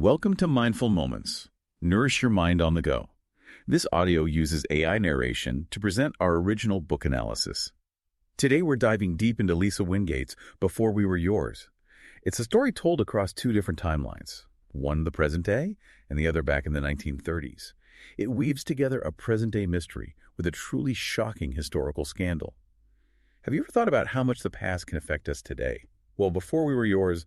Welcome to Mindful Moments. Nourish your mind on the go. This audio uses AI narration to present our original book analysis. Today we're diving deep into Lisa Wingate's Before We Were Yours. It's a story told across two different timelines, one the present day and the other back in the 1930s. It weaves together a present-day mystery with a truly shocking historical scandal. Have you ever thought about how much the past can affect us today? Well, Before We Were Yours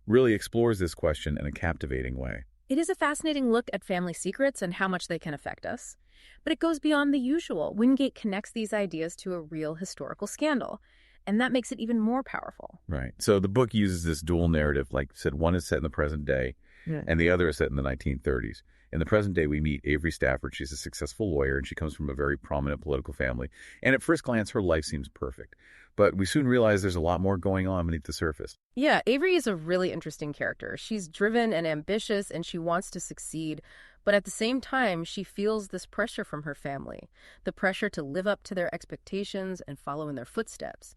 really explores this question in a captivating way. It is a fascinating look at family secrets and how much they can affect us. But it goes beyond the usual. Wingate connects these ideas to a real historical scandal, and that makes it even more powerful. Right. So the book uses this dual narrative. Like I said, one is set in the present day, and the other is set in the 1930s. In the present day, we meet Avery Stafford. She's a successful lawyer, and she comes from a very prominent political family. And at first glance, her life seems perfect. But we soon realize there's a lot more going on beneath the surface. Yeah, Avery is a really interesting character. She's driven and ambitious, and she wants to succeed. But at the same time, she feels this pressure from her family, the pressure to live up to their expectations and follow in their footsteps.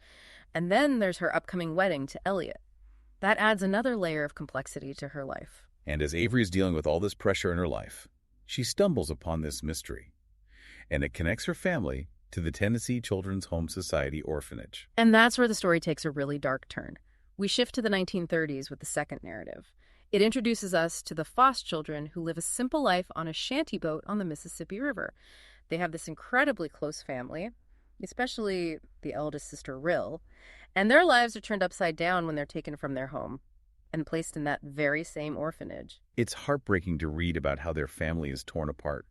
And then there's her upcoming wedding to Elliot. That adds another layer of complexity to her life. And as Avery is dealing with all this pressure in her life, she stumbles upon this mystery. And it connects her family to the Tennessee Children's Home Society orphanage. And that's where the story takes a really dark turn. We shift to the 1930s with the second narrative. It introduces us to the Foss children who live a simple life on a shanty boat on the Mississippi River. They have this incredibly close family, especially the eldest sister, Rill, and their lives are turned upside down when they're taken from their home and placed in that very same orphanage. It's heartbreaking to read about how their family is torn apart,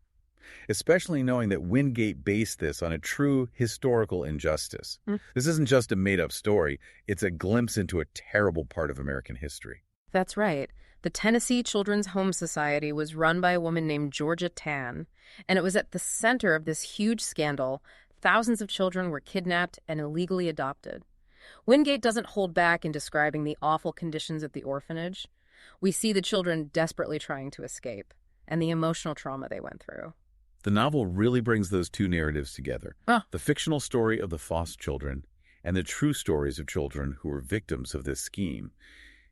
especially knowing that Wingate based this on a true historical injustice. This isn't just a made-up story. It's a glimpse into a terrible part of American history. That's right. The Tennessee Children's Home Society was run by a woman named Georgia Tann, and it was at the center of this huge scandal. Thousands of children were kidnapped and illegally adopted. Wingate doesn't hold back in describing the awful conditions at the orphanage. We see the children desperately trying to escape and the emotional trauma they went through. The novel really brings those two narratives together. The fictional story of the Foss children and the true stories of children who were victims of this scheme.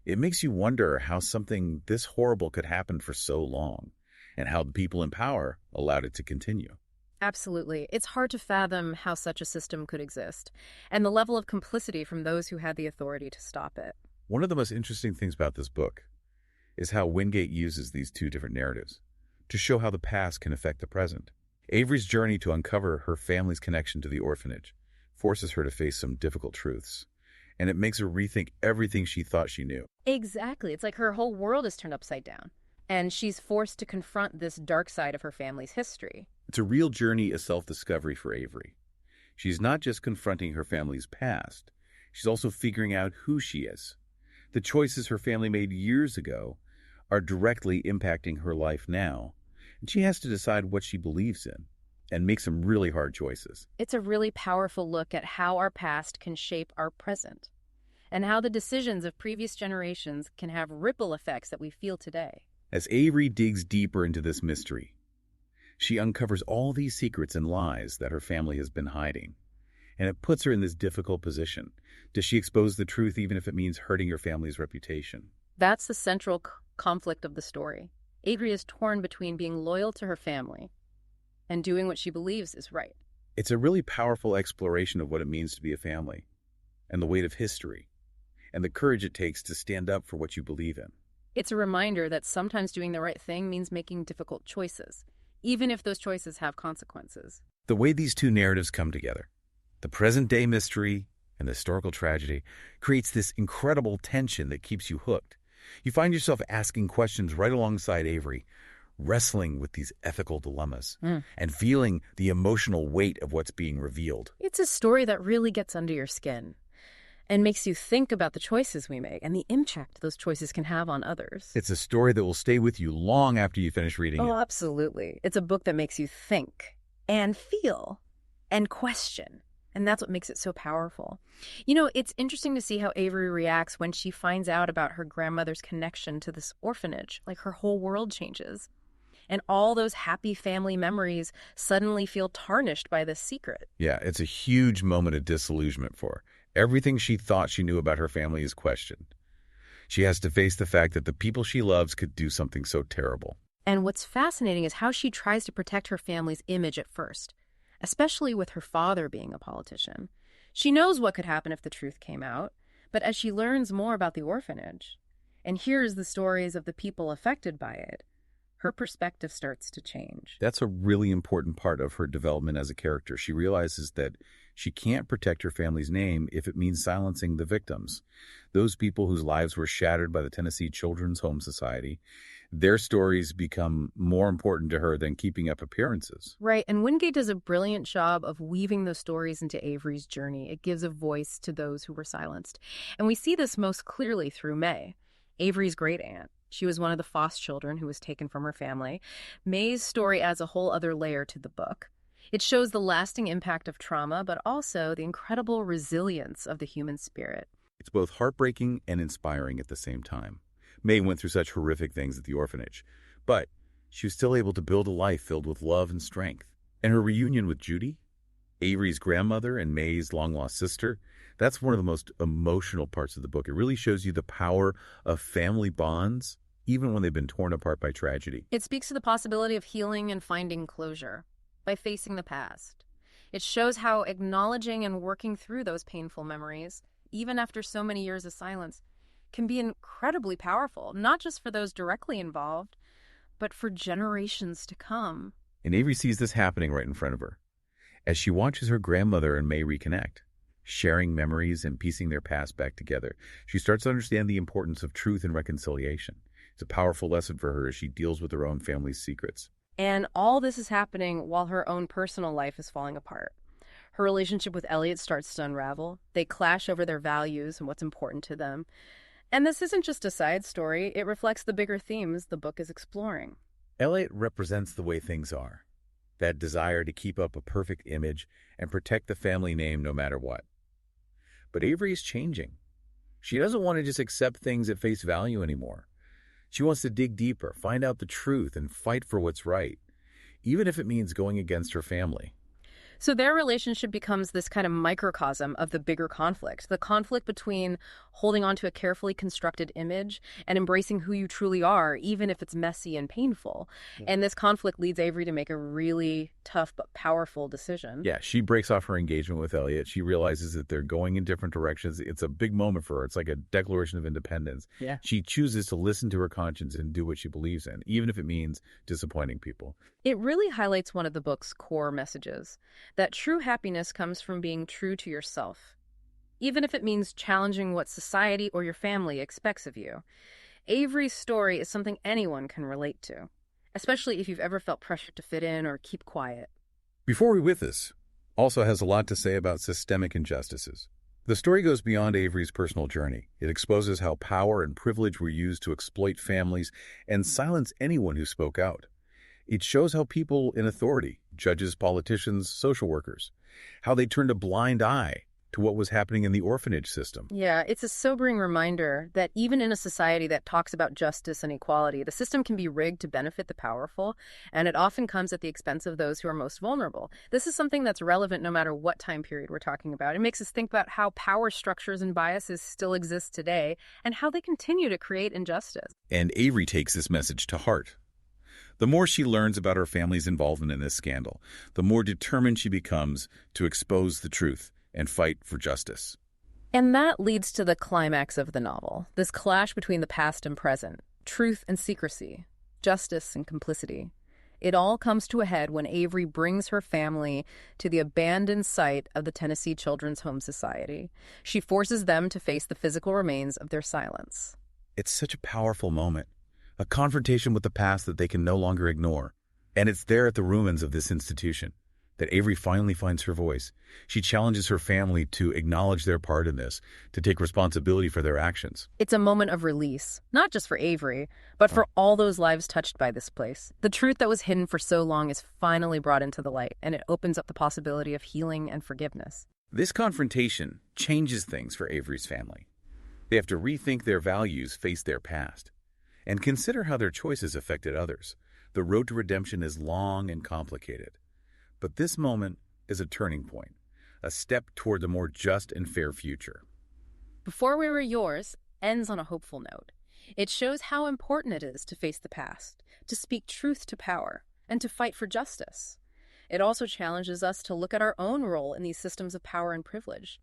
It makes you wonder how something this horrible could happen for so long and how the people in power allowed it to continue. Absolutely. It's hard to fathom how such a system could exist, and the level of complicity from those who had the authority to stop it. One of the most interesting things about this book is how Wingate uses these two different narratives to show how the past can affect the present. Avery's journey to uncover her family's connection to the orphanage forces her to face some difficult truths, and it makes her rethink everything she thought she knew. Exactly. It's like her whole world is turned upside down, and she's forced to confront this dark side of her family's history. It's a real journey of self-discovery for Avery. She's not just confronting her family's past, she's also figuring out who she is. The choices her family made years ago are directly impacting her life now, and she has to decide what she believes in and make some really hard choices. It's a really powerful look at how our past can shape our present, and how the decisions of previous generations can have ripple effects that we feel today. As Avery digs deeper into this mystery, she uncovers all these secrets and lies that her family has been hiding, and it puts her in this difficult position. Does she expose the truth even if it means hurting her family's reputation? That's the central conflict of the story. Avery is torn between being loyal to her family and doing what she believes is right. It's a really powerful exploration of what it means to be a family, and the weight of history, and the courage it takes to stand up for what you believe in. It's a reminder that sometimes doing the right thing means making difficult choices, even if those choices have consequences. The way these two narratives come together, the present-day mystery and the historical tragedy, creates this incredible tension that keeps you hooked. You find yourself asking questions right alongside Avery, wrestling with these ethical dilemmas, and feeling the emotional weight of what's being revealed. It's a story that really gets under your skin and makes you think about the choices we make and the impact those choices can have on others. It's a story that will stay with you long after you finish reading it. Oh, absolutely. It's a book that makes you think and feel and question. And that's what makes it so powerful. You know, it's interesting to see how Avery reacts when she finds out about her grandmother's connection to this orphanage. Like, her whole world changes. And all those happy family memories suddenly feel tarnished by this secret. Yeah, it's a huge moment of disillusionment for her. Everything she thought she knew about her family is questioned. She has to face the fact that the people she loves could do something so terrible. And what's fascinating is how she tries to protect her family's image at first, especially with her father being a politician. She knows what could happen if the truth came out, but as she learns more about the orphanage and hears the stories of the people affected by it, her perspective starts to change. That's a really important part of her development as a character. She realizes that she can't protect her family's name if it means silencing the victims. Those people whose lives were shattered by the Tennessee Children's Home Society, their stories become more important to her than keeping up appearances. Right, and Wingate does a brilliant job of weaving those stories into Avery's journey. It gives a voice to those who were silenced. And we see this most clearly through May, Avery's great-aunt. She was one of the foster children who was taken from her family. May's story adds a whole other layer to the book. It shows the lasting impact of trauma, but also the incredible resilience of the human spirit. It's both heartbreaking and inspiring at the same time. May went through such horrific things at the orphanage, but she was still able to build a life filled with love and strength. And her reunion with Judy, Avery's grandmother and May's long-lost sister, that's one of the most emotional parts of the book. It really shows you the power of family bonds, even when they've been torn apart by tragedy. It speaks to the possibility of healing and finding closure by facing the past. It shows how acknowledging and working through those painful memories, even after so many years of silence, can be incredibly powerful, not just for those directly involved, but for generations to come. And Avery sees this happening right in front of her. As she watches her grandmother and May reconnect, sharing memories and piecing their past back together, she starts to understand the importance of truth and reconciliation. It's a powerful lesson for her as she deals with her own family's secrets. And all this is happening while her own personal life is falling apart. Her relationship with Elliot starts to unravel. They clash over their values and what's important to them. And this isn't just a side story. It reflects the bigger themes the book is exploring. Elliot represents the way things are, that desire to keep up a perfect image and protect the family name no matter what. But Avery is changing. She doesn't want to just accept things at face value anymore. She wants to dig deeper, find out the truth, and fight for what's right, even if it means going against her family. So their relationship becomes this kind of microcosm of the bigger conflict, the conflict between holding on to a carefully constructed image and embracing who you truly are, even if it's messy and painful. And this conflict leads Avery to make a really tough but powerful decision. Yeah, she breaks off her engagement with Elliot. She realizes that they're going in different directions. It's a big moment for her. It's like a declaration of independence. Yeah. She chooses to listen to her conscience and do what she believes in, even if it means disappointing people. It really highlights one of the book's core messages, that true happiness comes from being true to yourself, even if it means challenging what society or your family expects of you. Avery's story is something anyone can relate to, especially if you've ever felt pressured to fit in or keep quiet. Before We With This also has a lot to say about systemic injustices. The story goes beyond Avery's personal journey. It exposes how power and privilege were used to exploit families and silence anyone who spoke out. It shows how people in authority, judges, politicians, social workers, how they turned a blind eye to what was happening in the orphanage system. Yeah, it's a sobering reminder that even in a society that talks about justice and equality, the system can be rigged to benefit the powerful, and it often comes at the expense of those who are most vulnerable. This is something that's relevant no matter what time period we're talking about. It makes us think about how power structures and biases still exist today and how they continue to create injustice. And Avery takes this message to heart. The more she learns about her family's involvement in this scandal, the more determined she becomes to expose the truth and fight for justice. And that leads to the climax of the novel, this clash between the past and present, truth and secrecy, justice and complicity. It all comes to a head when Avery brings her family to the abandoned site of the Tennessee Children's Home Society. She forces them to face the physical remains of their silence. It's such a powerful moment. A confrontation with the past that they can no longer ignore. And it's there at the ruins of this institution that Avery finally finds her voice. She challenges her family to acknowledge their part in this, to take responsibility for their actions. It's a moment of release, not just for Avery, but for all those lives touched by this place. The truth that was hidden for so long is finally brought into the light, and it opens up the possibility of healing and forgiveness. This confrontation changes things for Avery's family. They have to rethink their values, face their past, and consider how their choices affected others. The road to redemption is long and complicated. But this moment is a turning point, a step toward a more just and fair future. Before We Were Yours ends on a hopeful note. It shows how important it is to face the past, to speak truth to power, and to fight for justice. It also challenges us to look at our own role in these systems of power and privilege,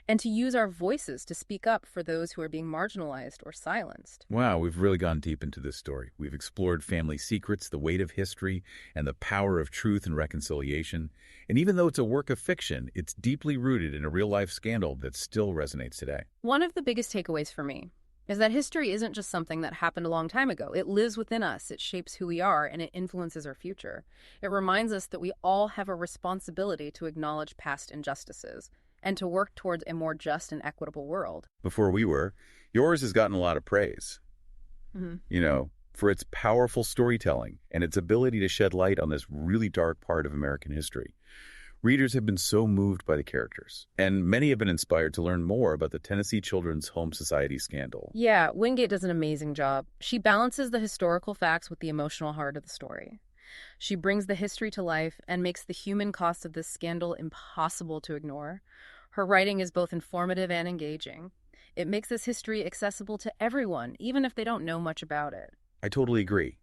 and to use our voices to speak up for those who are being marginalized or silenced. Wow, we've really gone deep into this story. We've explored family secrets, the weight of history, and the power of truth and reconciliation. And even though it's a work of fiction, it's deeply rooted in a real-life scandal that still resonates today. One of the biggest takeaways for me is that history isn't just something that happened a long time ago. It lives within us, it shapes who we are, and it influences our future. It reminds us that we all have a responsibility to acknowledge past injustices and to work towards a more just and equitable world. Before we were, yours has gotten a lot of praise. For its powerful storytelling and its ability to shed light on this really dark part of American history. Readers have been so moved by the characters, and many have been inspired to learn more about the Tennessee Children's Home Society scandal. Yeah, Wingate does an amazing job. She balances the historical facts with the emotional heart of the story. She brings the history to life and makes the human cost of this scandal impossible to ignore. Her writing is both informative and engaging. It makes this history accessible to everyone, even if they don't know much about it. I totally agree.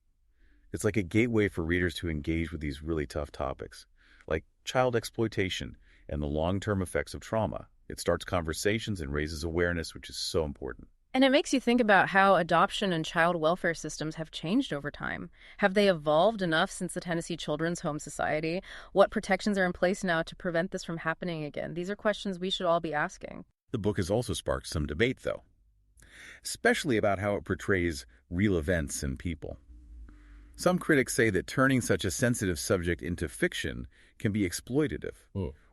It's like a gateway for readers to engage with these really tough topics, like child exploitation and the long-term effects of trauma. It starts conversations and raises awareness, which is so important. And it makes you think about how adoption and child welfare systems have changed over time. Have they evolved enough since the Tennessee Children's Home Society? What protections are in place now to prevent this from happening again? These are questions we should all be asking. The book has also sparked some debate, though, especially about how it portrays real events and people. Some critics say that turning such a sensitive subject into fiction can be exploitative,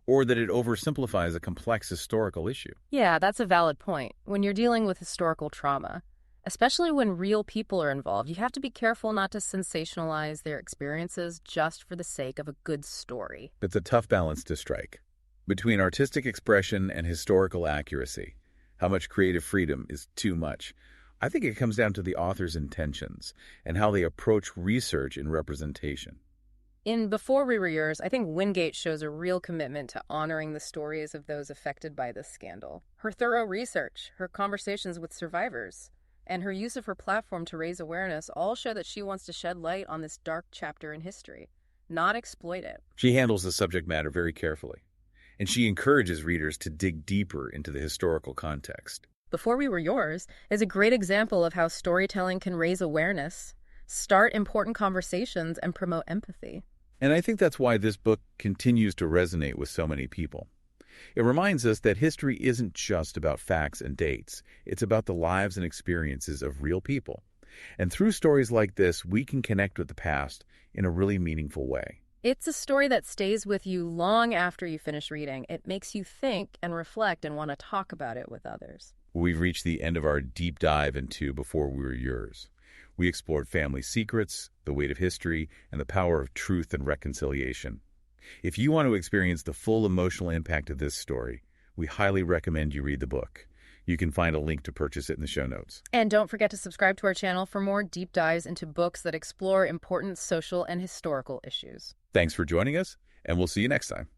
or that it oversimplifies a complex historical issue. Yeah, that's a valid point. When you're dealing with historical trauma, especially when real people are involved, you have to be careful not to sensationalize their experiences just for the sake of a good story. It's a tough balance to strike between artistic expression and historical accuracy. How much creative freedom is too much? I think it comes down to the author's intentions and how they approach research and representation. In Before We Were Yours, I think Wingate shows a real commitment to honoring the stories of those affected by this scandal. Her thorough research, her conversations with survivors, and her use of her platform to raise awareness all show that she wants to shed light on this dark chapter in history, not exploit it. She handles the subject matter very carefully, and she encourages readers to dig deeper into the historical context. Before We Were Yours is a great example of how storytelling can raise awareness, start important conversations, and promote empathy. And I think that's why this book continues to resonate with so many people. It reminds us that history isn't just about facts and dates. It's about the lives and experiences of real people. And through stories like this, we can connect with the past in a really meaningful way. It's a story that stays with you long after you finish reading. It makes you think and reflect and want to talk about it with others. We've reached the end of our deep dive into Before We Were Yours. We explored family secrets, the weight of history, and the power of truth and reconciliation. If you want to experience the full emotional impact of this story, we highly recommend you read the book. You can find a link to purchase it in the show notes. And don't forget to subscribe to our channel for more deep dives into books that explore important social and historical issues. Thanks for joining us, and we'll see you next time.